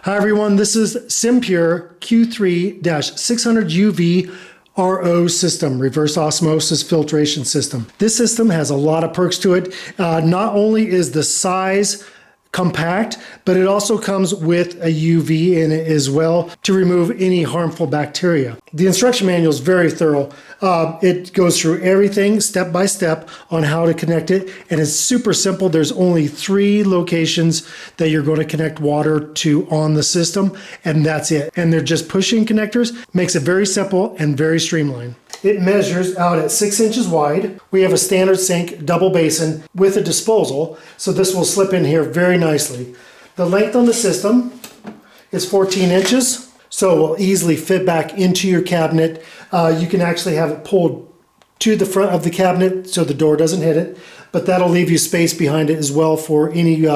Hi everyone, this is Simpure Q3-600UV RO system, reverse osmosis filtration system. This system has a lot of perks to it. Not only is the size compact, but it also comes with a UV in it as well to remove any harmful bacteria. The instruction manual is very thorough. It goes through everything step by step on how to connect it, and it's super simple. There's only 3 locations that you're going to connect water to on the system, and that's it. And they're just push-in connectors. Makes it very simple and very streamlined. It measures out at 6 inches wide. We have a standard sink double basin with a disposal, so this will slip in here very nicely. The length on the system is 14 inches, so it will easily fit back into your cabinet. You can actually have it pulled to the front of the cabinet so the door doesn't hit it, but that'll leave you space behind it as well for any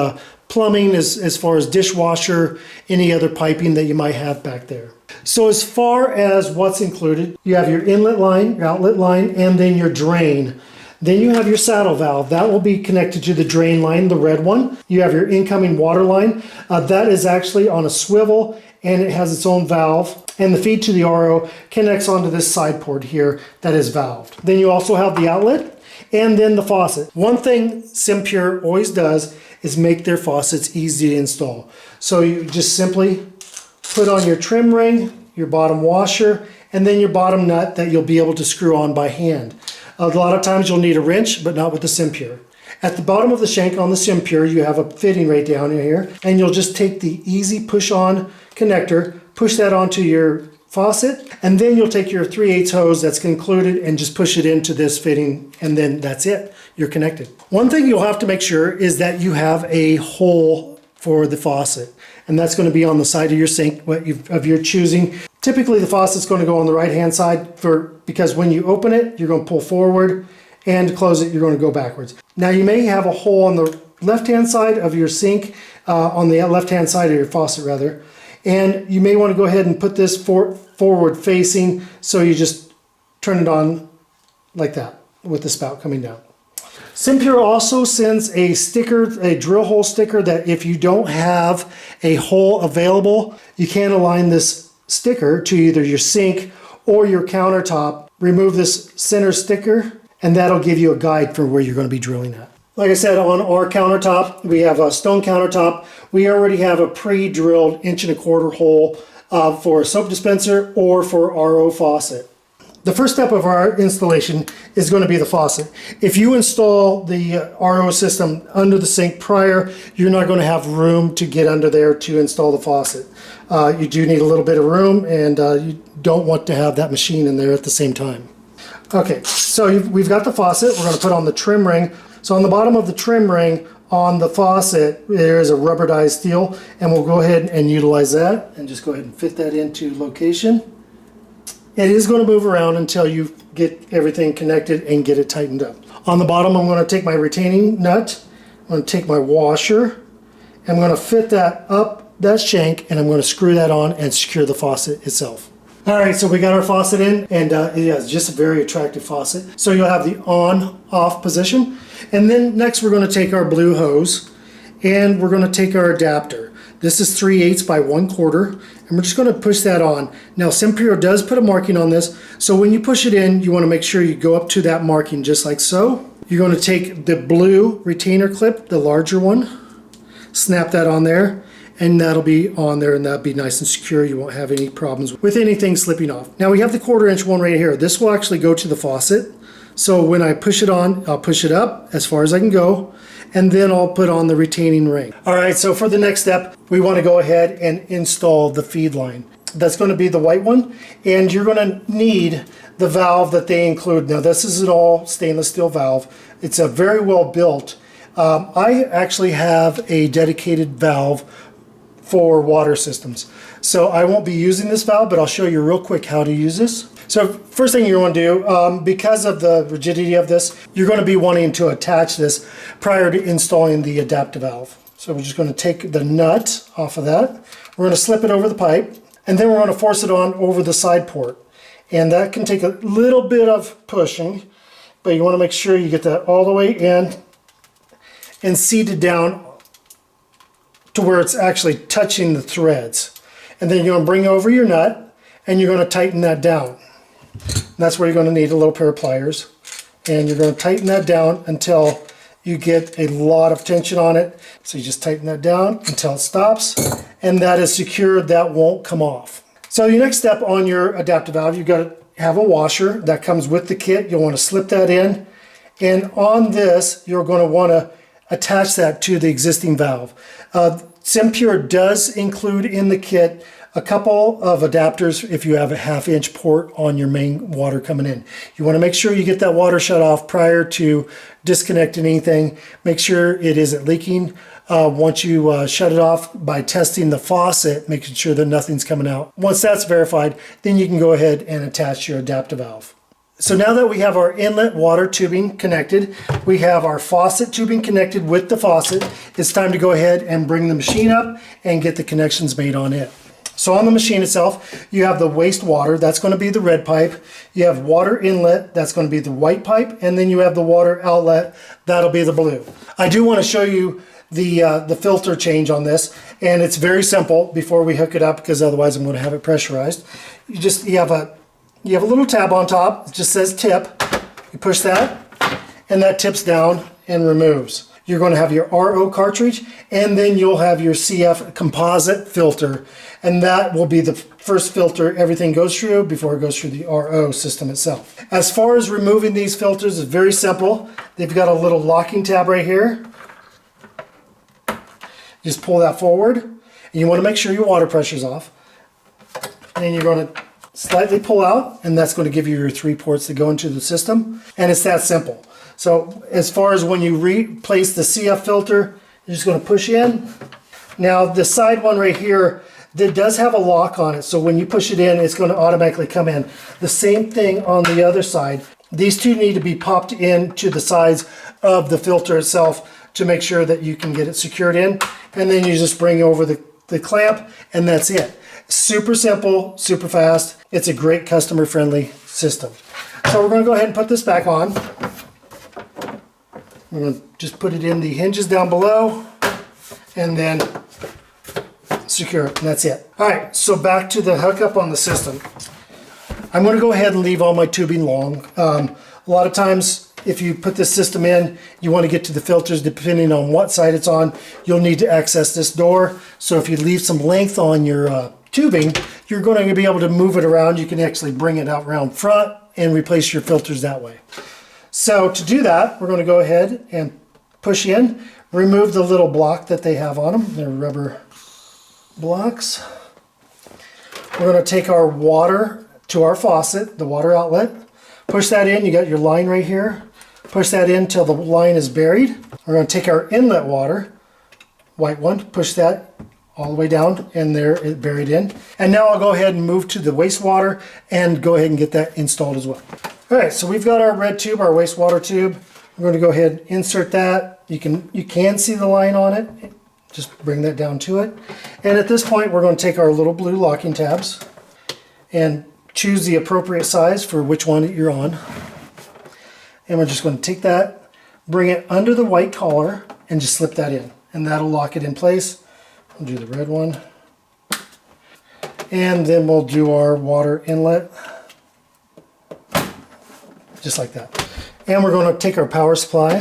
plumbing as far as dishwasher, any other piping that you might have back there. So as far as what's included, you have your inlet line, your outlet line, and then your drain. Then you have your saddle valve. That will be connected to the drain line, the red one. You have your incoming water line. That is actually on a swivel, and it has its own valve. And the feed to the RO connects onto this side port here that is valved. Then you also have the outlet, and then the faucet. One thing Simpure always does is make their faucets easy to install. So you just simply put on your trim ring, your bottom washer, and then your bottom nut that you'll be able to screw on by hand. A lot of times you'll need a wrench, but not with the Simpure. At the bottom of the shank on the Simpure, you have a fitting right down here, and you'll just take the easy push-on connector, push that onto your faucet, and then you'll take your 3/8 hose that's concluded and just push it into this fitting, and then that's it. You're connected. One thing you'll have to make sure is that you have a hole for the faucet, and that's going to be on the side of your sink of your choosing. Typically the faucet's going to go on the right hand side because when you open it you're going to pull forward, and to close it you're going to go backwards. Now you may have a hole on the left hand side of your sink, on the left hand side of your faucet rather, and you may want to go ahead and put this forward facing, so you just turn it on like that with the spout coming down. Simpure also sends a sticker, a drill hole sticker, that if you don't have a hole available, you can align this sticker to either your sink or your countertop. Remove this center sticker, and that'll give you a guide for where you're going to be drilling at. Like I said, on our countertop, we have a stone countertop. We already have a pre-drilled 1¼ inch hole for a soap dispenser or for RO faucet. The first step of our installation is going to be the faucet. If you install the RO system under the sink prior, you're not going to have room to get under there to install the faucet. You do need a little bit of room, and you don't want to have that machine in there at the same time. Okay, so we've got the faucet. We're going to put on the trim ring. So on the bottom of the trim ring on the faucet, there is a rubberized steel, and we'll go ahead and utilize that and just go ahead and fit that into location. It is going to move around until you get everything connected and get it tightened up. On the bottom, I'm going to take my retaining nut, I'm going to take my washer, I'm going to fit that up that shank, and I'm going to screw that on and secure the faucet itself. Alright, so we got our faucet in, and it is just a very attractive faucet. So you'll have the on-off position, and then next we're going to take our blue hose, and we're going to take our adapter. This is 3/8 by 1/4, and we're just going to push that on. Now Simpure does put a marking on this, so when you push it in, you want to make sure you go up to that marking just like so. You're going to take the blue retainer clip, the larger one, snap that on there, and that'll be on there, and that'll be nice and secure. You won't have any problems with anything slipping off. Now we have the 1/4 inch one right here. This will actually go to the faucet. So when I push it on, I'll push it up as far as I can go, and then I'll put on the retaining ring. Alright, so for the next step, we want to go ahead and install the feed line. That's going to be the white one, and you're going to need the valve that they include. Now this is an all stainless steel valve. It's a very well built. I actually have a dedicated valve for water systems. So I won't be using this valve, but I'll show you real quick how to use this. So first thing you want to do, because of the rigidity of this, you're going to be wanting to attach this prior to installing the adaptive valve. So we're just going to take the nut off of that. We're going to slip it over the pipe, and then we're going to force it on over the side port. And that can take a little bit of pushing, but you want to make sure you get that all the way in and seated down to where it's actually touching the threads. And then you're going to bring over your nut and you're going to tighten that down. And that's where you're going to need a little pair of pliers. And you're going to tighten that down until you get a lot of tension on it. So you just tighten that down until it stops, and that is secured. That won't come off. So your next step on your adaptive valve, you've got to have a washer that comes with the kit. You'll want to slip that in, and on this you're going to want to attach that to the existing valve. Simpure does include in the kit a couple of adapters if you have a 1/2-inch port on your main water coming in. You want to make sure you get that water shut off prior to disconnecting anything. Make sure it isn't leaking once you shut it off by testing the faucet, making sure that nothing's coming out. Once that's verified, then you can go ahead and attach your adaptive valve. So now that we have our inlet water tubing connected, we have our faucet tubing connected with the faucet, it's time to go ahead and bring the machine up and get the connections made on it. So on the machine itself, you have the wastewater, that's going to be the red pipe. You have water inlet, that's going to be the white pipe. And then you have the water outlet, that'll be the blue. I do want to show you the filter change on this. And it's very simple before we hook it up, because otherwise I'm going to have it pressurized. You have a little tab on top, it just says tip. You push that, and that tips down and removes. You're going to have your RO cartridge, and then you'll have your CF composite filter, and that will be the first filter everything goes through before it goes through the RO system itself. As far as removing these filters, it's very simple. They've got a little locking tab right here. Just pull that forward, and you want to make sure your water pressure's off. And then you're going to slightly pull out, and that's going to give you your 3 ports that go into the system, and it's that simple. So as far as when you replace the CF filter, you're just going to push in. Now the side one right here, that does have a lock on it, so when you push it in, it's going to automatically come in. The same thing on the other side. These two need to be popped into the sides of the filter itself to make sure that you can get it secured in, and then you just bring over the clamp, and that's it. Super simple, super fast. It's a great customer-friendly system. So we're going to go ahead and put this back on. We're going to just put it in the hinges down below and then secure it, and that's it. All right, so back to the hookup on the system. I'm going to go ahead and leave all my tubing long. A lot of times, if you put this system in, you want to get to the filters depending on what side it's on. You'll need to access this door. So if you leave some length on your tubing, you're going to be able to move it around. You can actually bring it out around front and replace your filters that way. So to do that, we're going to go ahead and push in, remove the little block that they have on them. They're rubber blocks. We're going to take our water to our faucet, the water outlet, push that in. You got your line right here. Push that in till the line is buried. We're going to take our inlet water, white one, push that all the way down, and there it's buried in. And now I'll go ahead and move to the wastewater and go ahead and get that installed as well. All right, so we've got our red tube, our wastewater tube. We're going to go ahead and insert that. You can see the line on it. Just bring that down to it. And at this point, we're going to take our little blue locking tabs and choose the appropriate size for which one you're on. And we're just going to take that, bring it under the white collar, and just slip that in. And that'll lock it in place. We'll do the red one. And then we'll do our water inlet. Just like that. And we're going to take our power supply,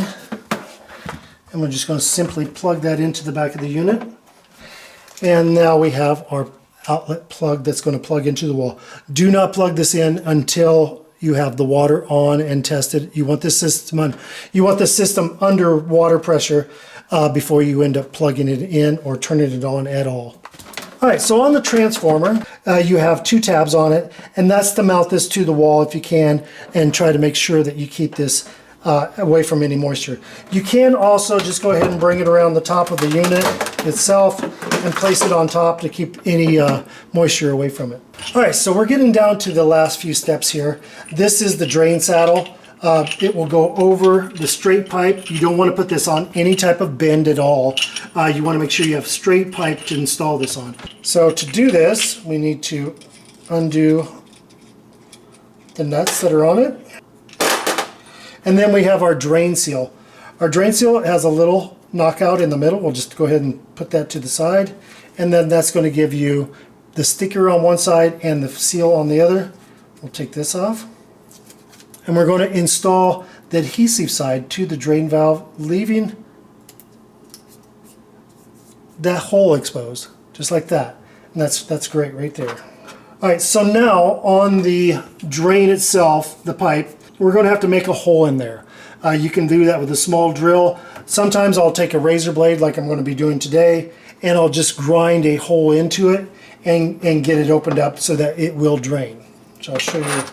and we're just going to simply plug that into the back of the unit. And now we have our outlet plug that's going to plug into the wall. Do not plug this in until you have the water on and tested. You want this system under water pressure before you end up plugging it in or turning it on at all. All right, so on the transformer, you have 2 tabs on it, and that's to mount this to the wall if you can, and try to make sure that you keep this away from any moisture. You can also just go ahead and bring it around the top of the unit itself and place it on top to keep any moisture away from it. All right, so we're getting down to the last few steps here. This is the drain saddle. It will go over the straight pipe. You don't want to put this on any type of bend at all. You want to make sure you have straight pipe to install this on. So to do this, we need to undo the nuts that are on it. And then we have our drain seal. Our drain seal has a little knockout in the middle. We'll just go ahead and put that to the side, and then that's going to give you the sticker on one side and the seal on the other. We'll take this off, and we're going to install the adhesive side to the drain valve, leaving that hole exposed, just like that. And that's great right there. All right, so now on the drain itself, the pipe, we're going to have to make a hole in there. You can do that with a small drill. Sometimes I'll take a razor blade like I'm going to be doing today, and I'll just grind a hole into it and get it opened up so that it will drain. So I'll show you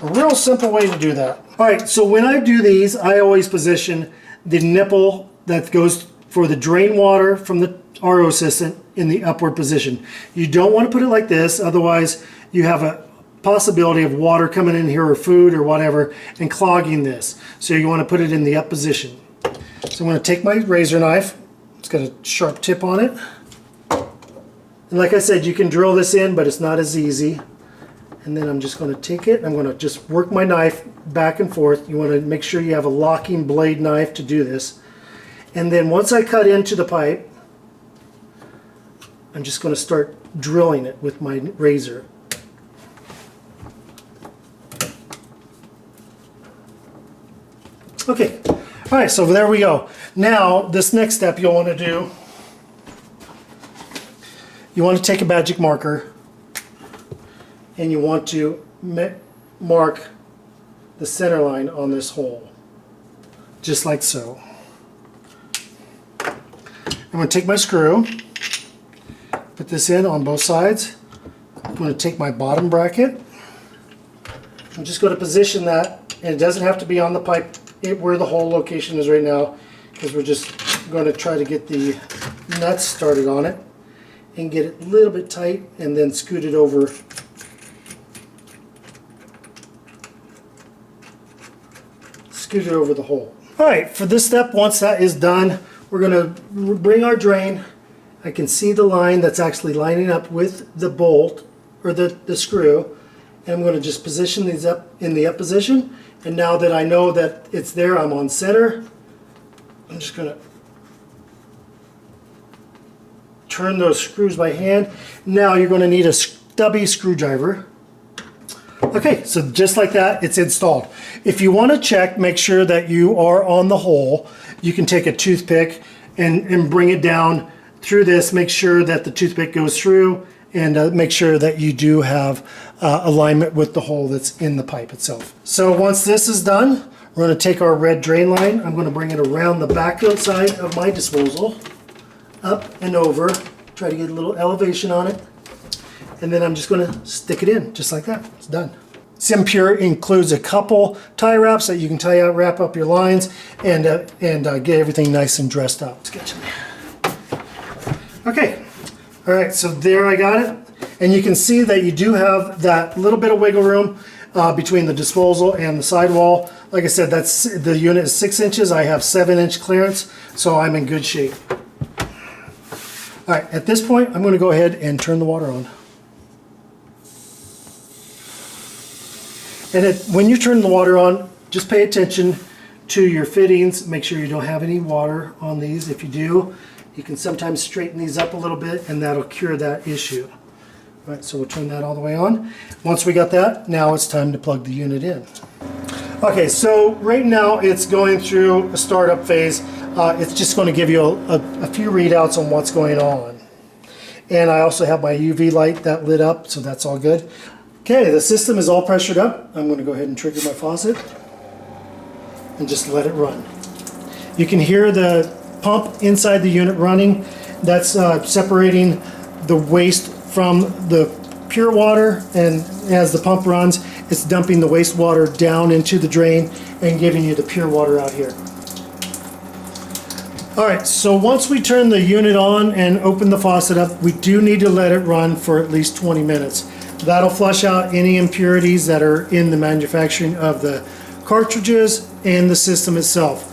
a real simple way to do that. All right, so when I do these, I always position the nipple that goes for the drain water from the RO system in the upward position. You don't want to put it like this, otherwise you have a possibility of water coming in here or food or whatever and clogging this. So you want to put it in the up position. So I'm going to take my razor knife. It's got a sharp tip on it. And like I said, you can drill this in, but it's not as easy. And then I'm just going to take it. I'm going to just work my knife back and forth. You want to make sure you have a locking blade knife to do this. And then once I cut into the pipe, I'm just going to start drilling it with my razor. Okay, all right, so there we go. Now, this next step you'll want to do, you want to take a magic marker and you want to mark the center line on this hole, just like so. I'm going to take my screw, put this in on both sides. I'm going to take my bottom bracket. I'm just going to position that, and it doesn't have to be on the pipe where the hole location is right now, because we're just going to try to get the nuts started on it and get it a little bit tight, and then scoot it over. Scoot it over the hole. All right, for this step, once that is done, we're going to bring our drain. I can see the line that's actually lining up with the bolt or the screw, and I'm going to just position these up in the up position. And now that I know that it's there, I'm on center, I'm just going to turn those screws by hand. Now you're going to need a stubby screwdriver. Okay, so just like that, it's installed. If you want to check, make sure that you are on the hole, you can take a toothpick and bring it down through this. Make sure that the toothpick goes through, and make sure that you do have alignment with the hole that's in the pipe itself. So once this is done, we're going to take our red drain line. I'm going to bring it around the backfill side of my disposal, up and over, try to get a little elevation on it, and then I'm just going to stick it in just like that. It's done. Simpure includes a couple tie wraps that you can tie out, wrap up your lines, and get everything nice and dressed up. Let's get you there. Okay. All right, so there I got it. And you can see that you do have that little bit of wiggle room between the disposal and the sidewall. Like I said, that's the unit is 6 inches. I have 7-inch clearance, so I'm in good shape. All right, at this point, I'm going to go ahead and turn the water on. And when you turn the water on, just pay attention to your fittings. Make sure you don't have any water on these. If you do, you can sometimes straighten these up a little bit, and that'll cure that issue. All right, so we'll turn that all the way on. Once we got that, now it's time to plug the unit in. Okay, so right now it's going through a startup phase. It's just going to give you a few readouts on what's going on. And I also have my UV light that lit up, so that's all good. Okay, the system is all pressured up. I'm going to go ahead and trigger my faucet and just let it run. You can hear the pump inside the unit running. That's separating the waste from the pure water, and as the pump runs, it's dumping the wastewater down into the drain and giving you the pure water out here. All right, so once we turn the unit on and open the faucet up, we do need to let it run for at least 20 minutes. That'll flush out any impurities that are in the manufacturing of the cartridges and the system itself.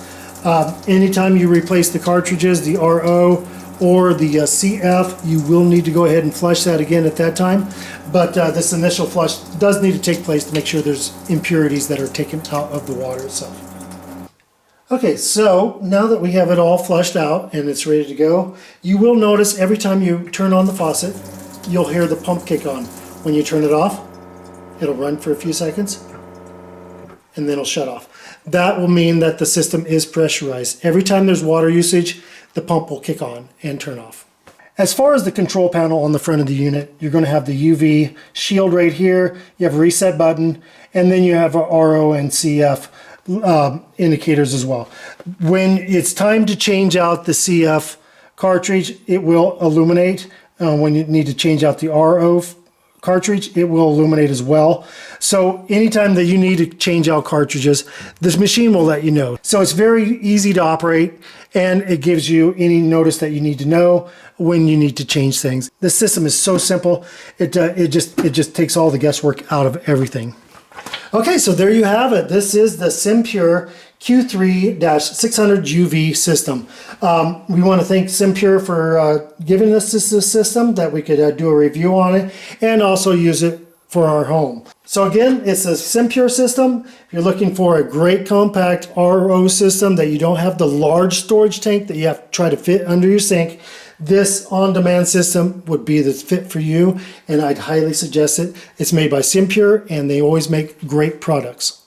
Anytime you replace the cartridges, the RO or the CF, you will need to go ahead and flush that again at that time. But this initial flush does need to take place to make sure there's impurities that are taken out of the water itself. Okay, so now that we have it all flushed out and it's ready to go, you will notice every time you turn on the faucet, you'll hear the pump kick on. When you turn it off, it'll run for a few seconds and then it'll shut off. That will mean that the system is pressurized. Every time there's water usage, the pump will kick on and turn off. As far as the control panel on the front of the unit, you're going to have the UV shield right here, you have a reset button, and then you have a RO and CF indicators as well. When it's time to change out the CF cartridge, it will illuminate. When you need to change out the RO cartridge, it will illuminate as well. So anytime that you need to change out cartridges, this machine will let you know. So it's very easy to operate, and it gives you any notice that you need to know when you need to change things. The system is so simple, it just takes all the guesswork out of everything. Okay, so there you have it. This is the Simpure Q3-600UV system. We want to thank Simpure for giving us this system that we could do a review on it and also use it for our home. So again, it's a Simpure system. If you're looking for a great compact RO system that you don't have the large storage tank that you have to try to fit under your sink, this on-demand system would be the fit for you, and I'd highly suggest it. It's made by Simpure, and they always make great products.